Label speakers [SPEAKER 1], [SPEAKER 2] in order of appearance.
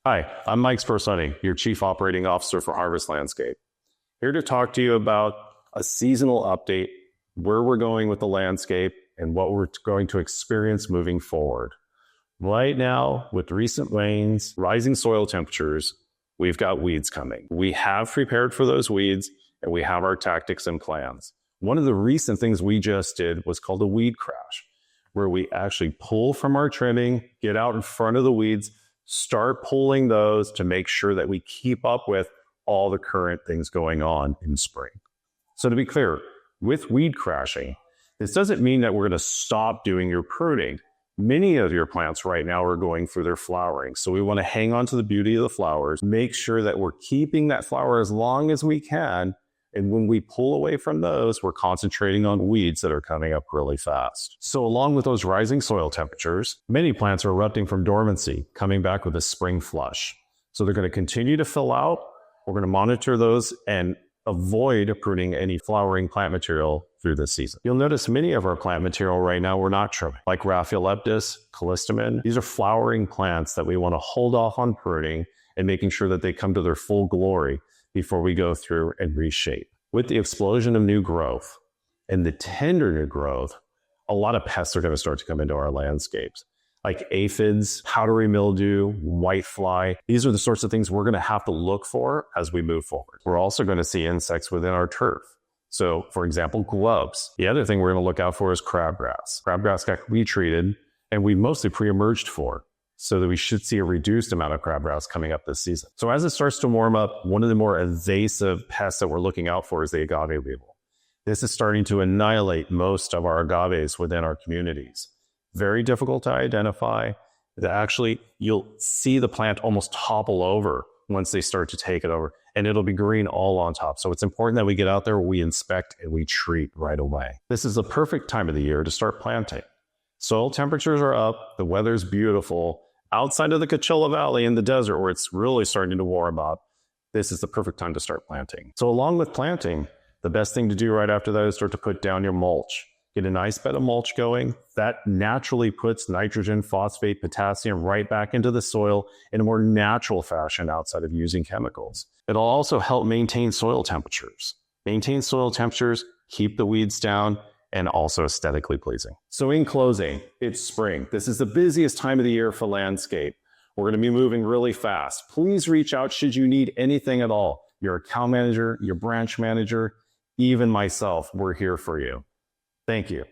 [SPEAKER 1] Hi, I'm Mike Sparsunny, your Chief Operating Officer for Harvest Landscape. Here to talk to you about a seasonal update, where we're going with the landscape, and what we're going to experience moving forward. Right now, with recent rains, rising soil temperatures, we've got weeds coming. We have prepared for those weeds, and we have our tactics and plans. One of the recent things we just did was called a weed crash, where we actually pull from our trimming, get out in front of the weeds, start pulling those to make sure that we keep up with all the current things going on in spring. So to be clear, with weed crashing, this doesn't mean that we're going to stop doing your pruning. Many of your plants right now are going through their flowering. So we want to hang on to the beauty of the flowers, make sure that we're keeping that flower as long as we can. And when we pull away from those, we're concentrating on weeds that are coming up really fast. So along with those rising soil temperatures, many plants are erupting from dormancy, coming back with a spring flush. So they're going to continue to fill out. We're going to monitor those and avoid pruning any flowering plant material through this season. You'll notice many of our plant material right now we're not trimming, like Rhaphileptis, Callistemon. These are flowering plants that we want to hold off on pruning and making sure that they come to their full glory before we go through and reshape. With the explosion of new growth and the tender new growth, a lot of pests are going to start to come into our landscapes, like aphids, powdery mildew, whitefly. These are the sorts of things we're going to have to look for as we move forward. We're also going to see insects within our turf. So, for example, grubs. The other thing we're going to look out for is crabgrass. Crabgrass got retreated, and we mostly pre-emerged for, so that we should see a reduced amount of crabgrass coming up this season. So as it starts to warm up, one of the more invasive pests that we're looking out for is the agave weevil. This is starting to annihilate most of our agaves within our communities. Very difficult to identify. Actually, you'll see the plant almost topple over once they start to take it over, and it'll be green all on top. So it's important that we get out there, we inspect, and we treat right away. This is the perfect time of the year to start planting. Soil temperatures are up, the weather's beautiful. Outside of the Coachella Valley in the desert, where it's really starting to warm up, this is the perfect time to start planting. So along with planting, the best thing to do right after that is start to put down your mulch. Get a nice bed of mulch going. That naturally puts nitrogen, phosphate, potassium right back into the soil in a more natural fashion outside of using chemicals. It'll also help maintain soil temperatures. Maintain soil temperatures, keep the weeds down, and also aesthetically pleasing. So in closing, it's spring. This is the busiest time of the year for landscape. We're going to be moving really fast. Please reach out should you need anything at all. Your account manager, your branch manager, even myself, we're here for you. Thank you.